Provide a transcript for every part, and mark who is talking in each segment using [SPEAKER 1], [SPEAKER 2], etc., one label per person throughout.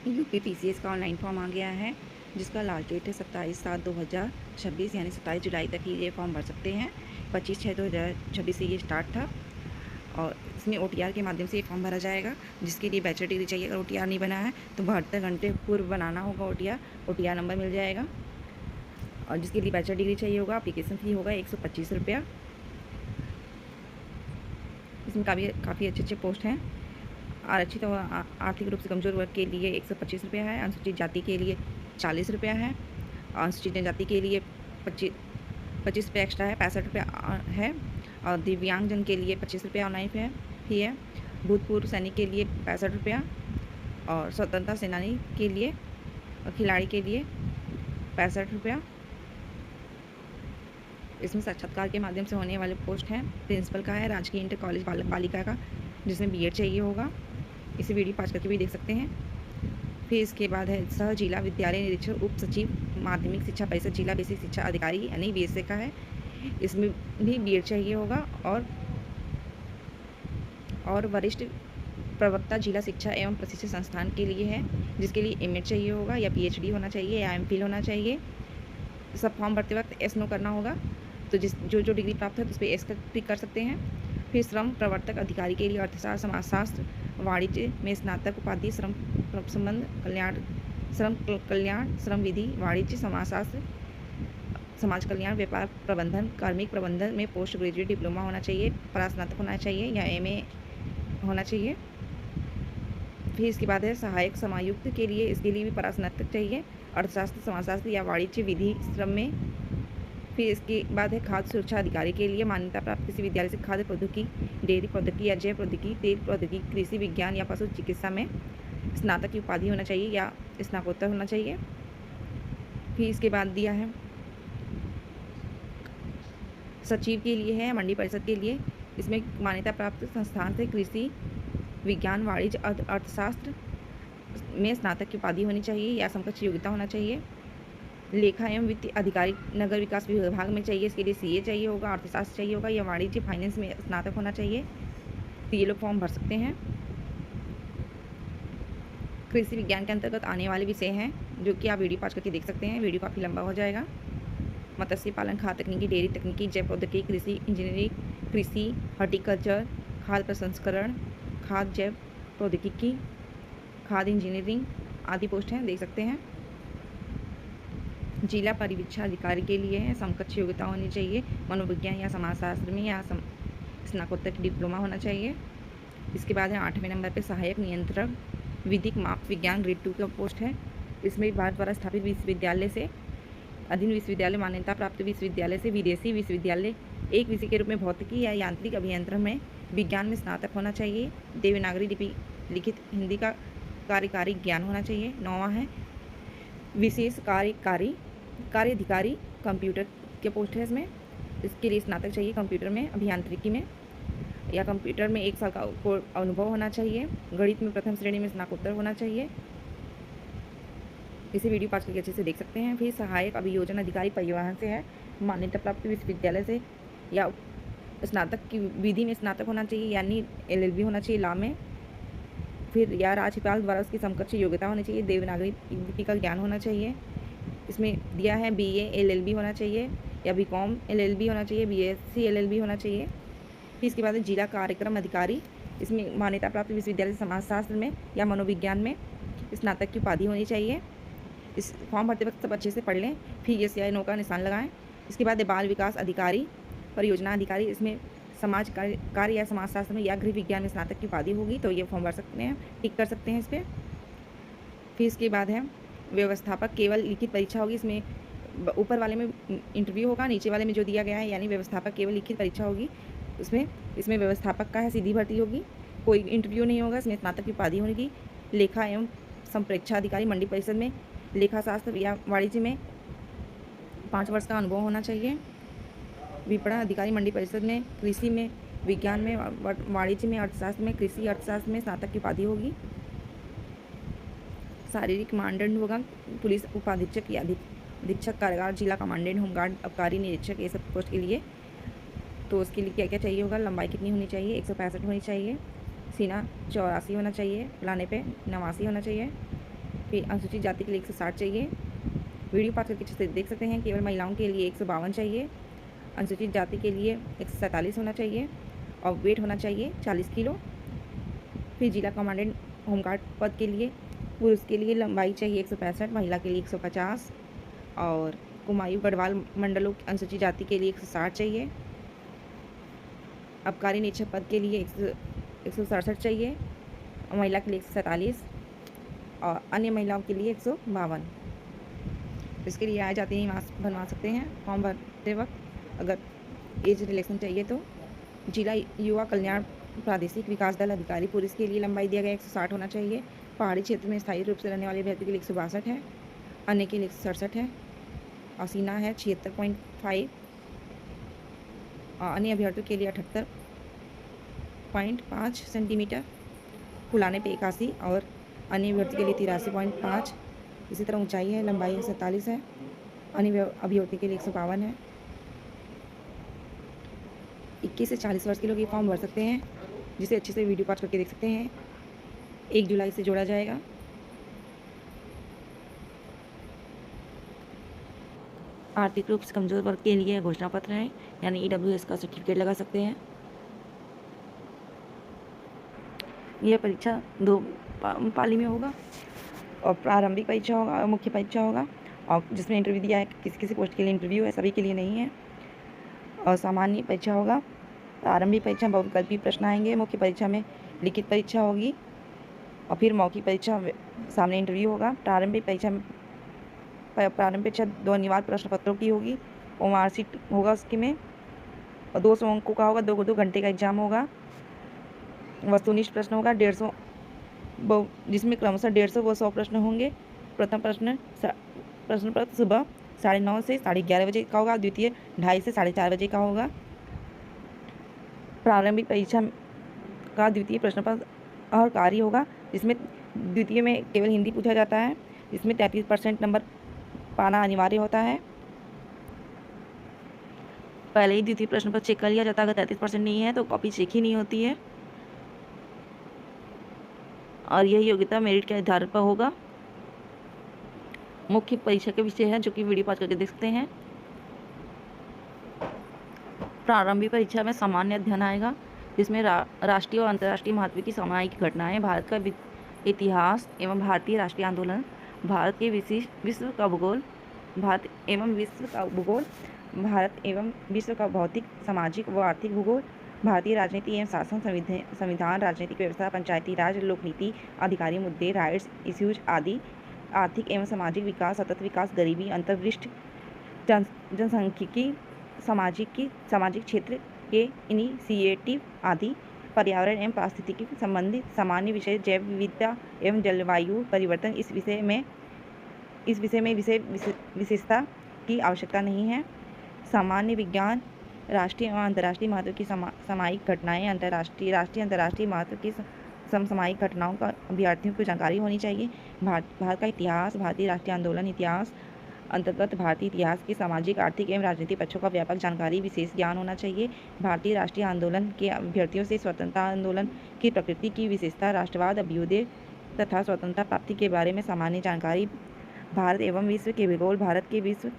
[SPEAKER 1] UP PCS का online form आ गया है, जिसका लास्ट डेट है 27/7/2026, यानी 27 जुलाई तक ही ये फॉर्म भर सकते हैं। 25/6/2026 से ये स्टार्ट था और इसमें ओटीआर के माध्यम से ये फॉर्म भरा जाएगा, जिसके लिए बैचलर डिग्री चाहिए। अगर ओटीआर नहीं बना है तो 72 घंटे पूर्व बनाना होगा ओटीआर नंबर मिल जाएगा। और जिसके लिए बैचलर डिग्री चाहिए होगा, एप्लीकेशन फ़ी होगा 125 रुपया। इसमें काफ़ी अच्छे पोस्ट हैं। आरक्षित और आर्थिक रूप से कमज़ोर वर्ग के लिए 125 रुपया है। अनुसूचित जाति के लिए 40 रुपया है। अनुसूचित जनजाति के लिए 25 रुपये एक्स्ट्रा है, 65 रुपया है। और दिव्यांगजन के लिए 25 रुपया ऑनलाइन फी है। भूतपूर्व सैनिक के लिए 65 रुपया और स्वतंत्रता सेनानी के लिए और खिलाड़ी के लिए 65 रुपया। इसमें साक्षात्कार के माध्यम से होने वाले पोस्ट हैं। प्रिंसिपल का है, राजकीय इंटर कॉलेज बालिका का, जिसमें बीएड चाहिए होगा। इसे वीडियो पास करके भी देख सकते हैं। फिर इसके बाद है सह जिला विद्यालय निरीक्षक उप सचिव माध्यमिक शिक्षा परिषद जिला बेसिक शिक्षा अधिकारी यानी बीएसए का है। इसमें भी बीएड चाहिए होगा। और वरिष्ठ प्रवक्ता जिला शिक्षा एवं प्रशिक्षण संस्थान के लिए है, जिसके लिए एमएड चाहिए होगा या पीएचडी होना चाहिए या एमफिल होना चाहिए। सब फॉर्म भरते वक्त एस नो करना होगा, तो जो डिग्री प्राप्त है तो उस पर एस क्लिक कर सकते हैं। फिर श्रम प्रवर्तक अधिकारी के लिए अर्थशास्त्र, समाजशास्त्र, वाणिज्य में स्नातक उपाधि, श्रम कल्याण, श्रम विधि, वाणिज्य, समाजशास्त्र, समाज कल्याण, व्यापार प्रबंधन, कार्मिक प्रबंधन में पोस्ट ग्रेजुएट डिप्लोमा होना चाहिए, परास्नातक होना चाहिए या एमए होना चाहिए। फिर इसके बाद है सहायक समायुक्त के लिए, इसके लिए भी परास्नातक चाहिए, अर्थशास्त्र, समाजशास्त्र या वाणिज्य, विधि, श्रम में। फिर इसके बाद है खाद्य सुरक्षा अधिकारी के लिए मान्यता प्राप्त किसी विद्यालय से खाद्य प्रौद्योगिकी, डेयरी प्रौद्योगिकी या जैव प्रौद्योगिकी, तेल प्रौद्योगिकी, कृषि विज्ञान या पशु चिकित्सा में स्नातक की उपाधि होना चाहिए या स्नातकोत्तर होना चाहिए। फिर इसके बाद दिया है सचिव के लिए है, मंडी परिषद के लिए, इसमें मान्यता प्राप्त संस्थान से कृषि विज्ञान, वाणिज्य, अर्थशास्त्र में स्नातक की उपाधि होनी चाहिए या समकक्ष योग्यता होना चाहिए। लेखा एवं वित्त अधिकारी नगर विकास विभाग में चाहिए, इसके लिए सीए चाहिए होगा, अर्थशास्त्र चाहिए होगा या वाणिज्य फाइनेंस में स्नातक होना चाहिए। तो ये लोग फॉर्म भर सकते हैं। कृषि विज्ञान के अंतर्गत आने वाले विषय हैं, जो कि आप वीडियो पॉज करके देख सकते हैं। वीडियो काफ़ी लंबा हो जाएगा। मत्स्य पालन, खाद्य तकनीकी, डेयरी तकनीकी, जैव प्रौद्योगिकी, कृषि इंजीनियरिंग, कृषि हॉर्टिकल्चर, खाद्य प्रसंस्करण, खाद्य जैव प्रौद्योगिकी, खाद्य इंजीनियरिंग आदि पोस्ट हैं, देख सकते हैं। जिला परिवीक्षा अधिकारी के लिए है, समकक्ष योग्यता होनी चाहिए, मनोविज्ञान या समाजशास्त्र में या स्नातकोत्तर की डिप्लोमा होना चाहिए। इसके बाद है 8वें नंबर पे सहायक नियंत्रक विधिक माप विज्ञान ग्रेड 2 का पोस्ट है। इसमें भारत द्वारा स्थापित विश्वविद्यालय से अधीन विश्वविद्यालय, मान्यता प्राप्त विश्वविद्यालय से विदेशी विश्वविद्यालय, एक विषय के रूप में भौतिकी या यांत्रिक अभियंत्रण में विज्ञान में स्नातक होना चाहिए। देवनागरी लिपि लिखित हिंदी का कार्यकारी ज्ञान होना चाहिए। 9वां है विशेष कार्याधिकारी कंप्यूटर के पोस्ट है। इसके लिए स्नातक चाहिए कंप्यूटर में, अभियांत्रिकी में या कंप्यूटर में 1 साल का अनुभव होना चाहिए। गणित में प्रथम श्रेणी में स्नातकोत्तर होना चाहिए। इसे वीडियो पास करके अच्छे से देख सकते हैं। फिर सहायक अभियोजन अधिकारी परिवहन से है, मान्यता प्राप्त विश्वविद्यालय से या स्नातक की विधि में स्नातक होना चाहिए, यानी एलएलबी होना चाहिए लॉ में। फिर या राज्यपाल द्वारा उसकी समकक्ष योग्यता होनी चाहिए, देवनागरी लिपि का ज्ञान होना चाहिए। इसमें दिया है बीए एलएलबी होना चाहिए या बीकॉम एलएलबी होना चाहिए, बीएससी एलएलबी होना चाहिए। फिर इसके बाद जिला कार्यक्रम अधिकारी, इसमें मान्यता प्राप्त विश्वविद्यालय समाजशास्त्र में या मनोविज्ञान में स्नातक की उपाधि होनी चाहिए। इस फॉर्म भरते वक्त सब अच्छे से पढ़ लें, फिर यस या नो का निशान लगाएं। इसके बाद बाल विकास अधिकारी, परियोजना अधिकारी, इसमें समाज कार्य या समाजशास्त्र में या गृह विज्ञान में स्नातक की उपाधि होगी, तो ये फॉर्म भर सकते हैं, टिक कर सकते हैं इस पर। फिर इसके बाद है व्यवस्थापक, केवल लिखित परीक्षा होगी। इसमें ऊपर वाले में इंटरव्यू होगा, नीचे वाले में जो दिया गया है यानी व्यवस्थापक केवल लिखित परीक्षा होगी। इसमें व्यवस्थापक का है, सीधी भर्ती होगी, कोई इंटरव्यू नहीं होगा। इसमें स्नातक की उपाधि होगी। लेखा एवं संप्रेक्षा अधिकारी, मंडी परिषद में लेखा शास्त्र या वाणिज्य में 5 वर्ष का अनुभव होना चाहिए। विपणन अधिकारी, मंडी परिषद में कृषि में, विज्ञान में, वाणिज्य में, अर्थशास्त्र में, कृषि अर्थशास्त्र में स्नातक की उपाधि होगी। शारीरिक मानदंड होगा, पुलिस उपाधीक्षक या अधीक्षक कारागार, जिला कमांडेंट, होमगार्ड, आबकारी निरीक्षक, ये सब पोस्ट के लिए। तो उसके लिए क्या क्या चाहिए होगा, लंबाई कितनी होनी चाहिए, 165 होनी चाहिए, सीना 84 होना चाहिए, फलाने पे 89 होना चाहिए। फिर अनुसूचित जाति के लिए 160 चाहिए। वीडियो पास करके अच्छे से देख सकते हैं। केवल महिलाओं के लिए 152 चाहिए। अनुसूचित जाति के लिए 147 होना चाहिए और वेट होना चाहिए 40 किलो। फिर जिला कमांडेंट होमगार्ड पद के लिए पुरुष के लिए लंबाई चाहिए 165, महिला के लिए 150 और कुमायूं गढ़वाल मंडलों अनुसूचित जाति के लिए 160 चाहिए। आबकारी निरीक्षक पद के लिए 167 चाहिए और महिला के लिए 147 और अन्य महिलाओं के लिए 152। इसके लिए आए जाते ही मास्क बनवा सकते हैं फॉर्म भरते वक्त। अगर एज रिलेक्शन चाहिए तो जिला युवा कल्याण प्रादेशिक विकास दल अधिकारी पुलिस के लिए लंबाई दिया गया 160 होना चाहिए। पहाड़ी क्षेत्र में स्थायी रूप से रहने वाले अभ्यर्थी के लिए 162 है, अन्य के लिए 167 है और सीना है 76.5 और अन्य अभ्यर्थियों के लिए 78.5 सेंटीमीटर, फुलाने पे 81 और अन्य अभ्यर्थी के लिए 83.5। इसी तरह ऊंचाई है, लंबाई 147 है, अन्य अभ्यर्थी के लिए 152 है। 21 से 40 वर्ष के लोग ये फॉर्म भर सकते हैं, जिसे अच्छे से वीडियो पास करके देख सकते हैं। 1 जुलाई से जोड़ा जाएगा। आर्थिक रूप से कमजोर वर्ग के लिए घोषणा पत्र है, यानी EWS का सर्टिफिकेट लगा सकते हैं। यह परीक्षा 2 पाली में होगा और प्रारंभिक परीक्षा होगा और मुख्य परीक्षा होगा, और जिसमें इंटरव्यू दिया है किसी किसी पोस्ट के लिए इंटरव्यू है, सभी के लिए नहीं है। और सामान्य परीक्षा होगा। प्रारंभिक परीक्षा में बहुविकल्पीय प्रश्न आएंगे, मुख्य परीक्षा में लिखित परीक्षा होगी और फिर मौखिक परीक्षा सामने इंटरव्यू होगा। प्रारंभिक परीक्षा 2 अनिवार्य प्रश्न पत्रों की होगी और मार्कशीट होगा उसके में, और 200 अंकों का होगा। 2 घंटे का एग्जाम होगा। वस्तुनिष्ठ प्रश्न होगा 150, जिसमें क्रमशः 150 व 100 प्रश्न होंगे। प्रथम प्रश्न पत्र सुबह 9:30 से 11:30 बजे का होगा, द्वितीय 2:30 से 4:30 बजे का होगा। प्रारंभिक परीक्षा का द्वितीय प्रश्न पत्र अहर्कारी होगा, जिसमें द्वितीय में केवल हिंदी पूछा जाता है, जिसमें 33% नंबर पाना अनिवार्य होता है। पहले ही द्वितीय प्रश्न पत्र चेक कर लिया जाता है, अगर 33% नहीं है तो कॉपी चेक ही नहीं होती है और यह योग्यता मेरिट के आधार पर होगा। मुख्य परीक्षा के विषय है जो कि वीडियो पास करके देख सकते हैं। प्रारंभिक परीक्षा में सामान्य अध्ययन आएगा, जिसमें राष्ट्रीय और अंतर्राष्ट्रीय महत्व की सामयिक घटनाएं, भारत का इतिहास एवं भारतीय राष्ट्रीय आंदोलन, भारत के विश्व का भूगोल, भारत एवं विश्व का भौतिक, सामाजिक व आर्थिक भूगोल, भारतीय राजनीति एवं शासन, संविधान, राजनीतिक व्यवस्था, पंचायती राज, लोकनीति, अधिकारी मुद्दे, राइट्स इश्यूज आदि, आर्थिक एवं सामाजिक विकास, सतत विकास, गरीबी, अंतर्दृष्टि, जनसांख्यिकी, सामाजिक क्षेत्र के इनिशिएटिव आदि, पर्यावरण एवं पारिस्थितिकी संबंधित सामान्य विषय, जैव विविधता एवं जलवायु परिवर्तन। इस विषय में विशेषता की आवश्यकता नहीं है। सामान्य विज्ञान, राष्ट्रीय एवं अंतर्राष्ट्रीय महत्व की सामयिक घटनाएं, राष्ट्रीय अंतर्राष्ट्रीय महत्व की समसामयिक घटनाओं का अभ्यर्थियों को जानकारी होनी चाहिए। भारत का इतिहास, भारतीय राष्ट्रीय आंदोलन इतिहास अंतर्गत भारतीय इतिहास के सामाजिक, आर्थिक एवं राजनीतिक पक्षों का व्यापक जानकारी, विशेष ज्ञान होना चाहिए। भारतीय राष्ट्रीय आंदोलन के अभ्यर्थियों से स्वतंत्रता आंदोलन की प्रकृति की विशेषता, राष्ट्रवाद, अभ्युदय तथा स्वतंत्रता प्राप्ति के बारे में सामान्य जानकारी, भारत एवं विश्व के भूगोल, भारत के विश्व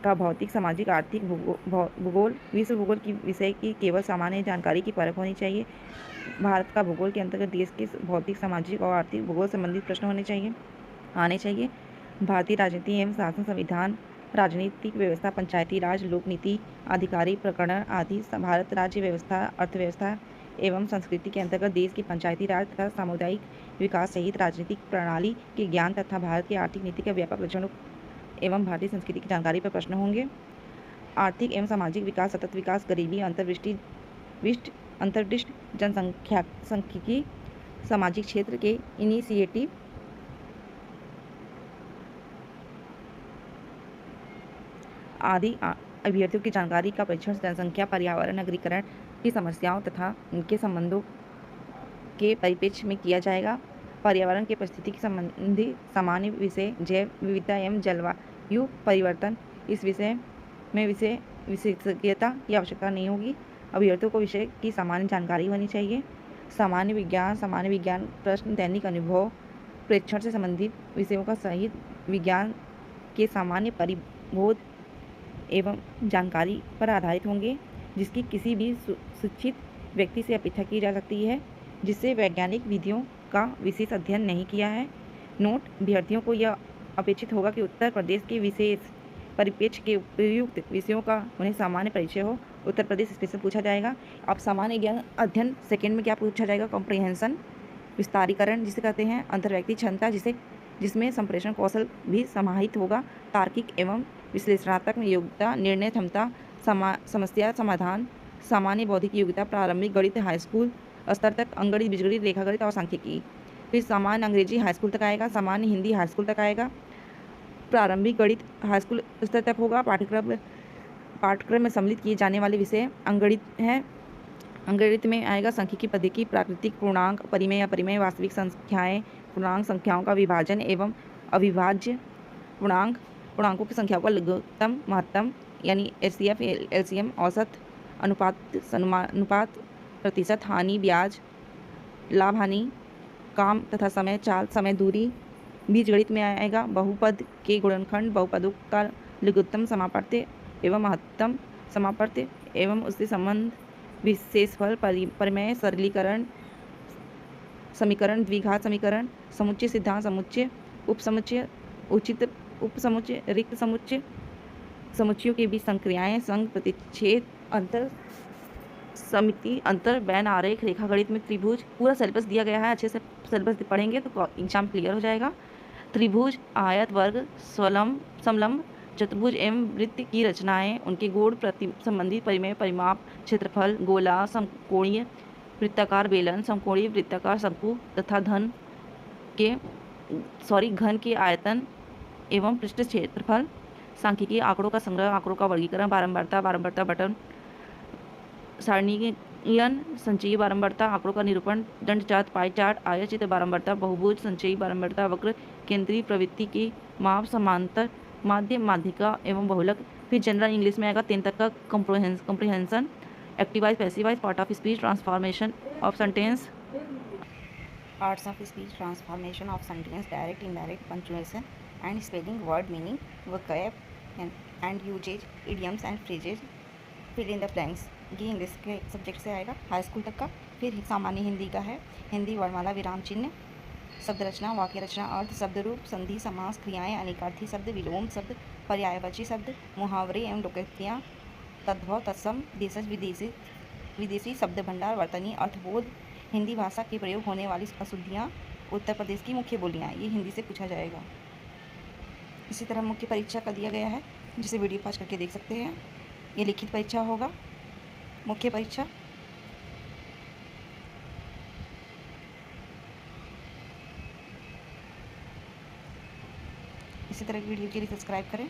[SPEAKER 1] का भौतिक, सामाजिक, आर्थिक भूगोल, विश्व भूगोल की विषय की केवल सामान्य जानकारी की परख होनी चाहिए। भारत का भूगोल के अंतर्गत देश के भौतिक, सामाजिक और आर्थिक भूगोल संबंधित प्रश्न आने चाहिए। भारतीय राजनीति एवं शासन, संविधान, राजनीतिक व्यवस्था, पंचायती राज, लोकनीति, अधिकारी प्रकरण आदि, भारत राज्य व्यवस्था, अर्थव्यवस्था एवं संस्कृति के अंतर्गत देश की पंचायती राज तथा सामुदायिक विकास सहित राजनीतिक प्रणाली के ज्ञान तथा भारत की आर्थिक नीति के व्यापक लक्षणों एवं भारतीय संस्कृति की जानकारी पर प्रश्न होंगे। आर्थिक एवं सामाजिक विकास, सतत विकास, गरीबी, अंतर्दृष्टि, जनसांख्यिकी, सामाजिक क्षेत्र के इनिशिएटिव आदि अभ्यर्थियों की जानकारी का परीक्षण जनसंख्या, पर्यावरण, नगरीकरण की समस्याओं तथा उनके संबंधों के परिप्रेक्ष्य में किया जाएगा। पर्यावरण की परिस्थिति के संबंधी सामान्य विषय, जैव विविधता एवं जलवायु परिवर्तन, इस विषय में विशेषज्ञता की आवश्यकता नहीं होगी। अभ्यर्थियों को विषय की सामान्य जानकारी होनी चाहिए। सामान्य विज्ञान प्रश्न, दैनिक अनुभव प्रेक्षण से संबंधित विषयों का सहित विज्ञान के सामान्य परिबोध एवं जानकारी पर आधारित होंगे, जिसकी किसी भी शिक्षित व्यक्ति से अपेक्षा की जा सकती है जिससे वैज्ञानिक विधियों का विशेष अध्ययन नहीं किया है। नोट: अभ्यर्थियों को यह अपेक्षित होगा कि उत्तर प्रदेश के विशेष परिप्रेक्ष्य के उपयुक्त विषयों का उन्हें सामान्य परिचय हो। उत्तर प्रदेश स्पेशल पूछा जाएगा। अब सामान्य ज्ञान अध्ययन सेकेंड में क्या पूछा जाएगा? कॉम्प्रिहेंशन, विस्तारीकरण जिसे कहते हैं, अंतर्व्यक्ति क्षमता जिसमें संप्रेषण कौशल भी समाहित होगा, तार्किक एवं विश्लेषणात्मक योग्यता, निर्णय क्षमता, समस्या समाधान, सामान्य बौद्धिक योग्यता, प्रारंभिक गणित हाईस्कूल स्तर तक, अंकगणित, बीजगणित, रेखागणित और सांख्यिकी। फिर सामान्य अंग्रेजी हाईस्कूल तक आएगा, सामान्य हिंदी हाईस्कूल तक आएगा, प्रारंभिक गणित हाईस्कूल स्तर तक होगा। पाठ्यक्रम में सम्मिलित किए जाने वाले विषय अंकगणित है। अंकगणित में आएगा सांख्यिकी, पद्धति, प्राकृतिक पूर्णांक, परिमेय, अपरिमेय, वास्तविक संख्याएं, पूर्णांक संख्याओं का विभाजन एवं अविभाज्य पूर्णांकों की संख्याओं का लघुत्तम, महत्तम यानी HCF, LCM, औसत, अनुपात, प्रतिशत, हानि, ब्याज, लाभ हानि, काम तथा समय, चाल, समय, दूरी। बीजगणित में आएगा बहुपद के गुणनखंड, बहुपदों का लघुत्तम समापत्य एवं महत्तम समापत्य एवं उससे संबंध, विशेषफल, परिमेय, सरलीकरण, समीकरण, द्विघात समीकरण, समुच्चय सिद्धांत, समुच्चय, उपसमुच्चय, उचित उपसमुच्चय, रिक्त समुच्चय, समुच्चयों के बीच संक्रियाएं, संघ, प्रतिच्छेद, अंतर, समिति, अंतर, बैन आरेख, रेखागणित में त्रिभुज। पूरा सिलेबस दिया गया है, अच्छे से सिलेबस पढ़ेंगे तो एग्जाम क्लियर हो जाएगा। त्रिभुज, आयत, वर्ग, समलंब, चतुर्भुज एवं वृत्त की रचनाएं, उनके गुण, संबंधित परिमेय, परिमाप, क्षेत्रफल, गोला, समकोणीय, वृत्ताकार बेलन, समकोणीय, वृत्ताकार शंकु तथा घन के आयतन एवं पृष्ठ क्षेत्रफल। सांख्यिकी, आंकड़ों का संग्रह, आंकड़ों का वर्गीकरण, बारंबारता बटन, सारणीयन, संचयी बारंबारता, आंकड़ों का निरूपण, दंड चार्ट, पाई चार्ट, आयतचित्र बारंबारता, बहुभुज, संचयी बारंबारता, वक्र, केंद्रीय प्रवृत्ति की माप, समांतर, माध्य, माध्यिका एवं बहुलक। फिर जनरल इंग्लिश में आएगा 10 तक का comprehension, activise, passivise, part of speech, transformation of sentence, parts of speech, transformation of sentence, direct, indirect, punctuation and spelling, word meaning, vocab and usages, idioms and phrases, fill in the blanks. ये English के subject से आएगा high school तक का। फिर सामान्य हिंदी का है, हिंदी वर्णमाला, विराम चिन्ह, शब्द रचना, वाक्य रचना, अर्थ, शब्द रूप, संधि, समास, क्रियाएं, अनेकार्थी शब्द, विलोम शब्द, पर्यायवाची शब्द, मुहावरे एवं लोकोक्तियाँ, तद्भव, तत्सम, देशज, विदेशी शब्द भंडार, वर्तनी, अर्थबोध, हिंदी भाषा के प्रयोग होने वाली अशुद्धियाँ, उत्तर प्रदेश की मुख्य बोलियाँ, ये हिंदी से पूछा जाएगा। इसी तरह मुख्य परीक्षा का दिया गया है, जिसे वीडियो पॉज करके देख सकते हैं। ये लिखित परीक्षा होगा, मुख्य परीक्षा। इसी तरह की वीडियो के लिए सब्सक्राइब करें।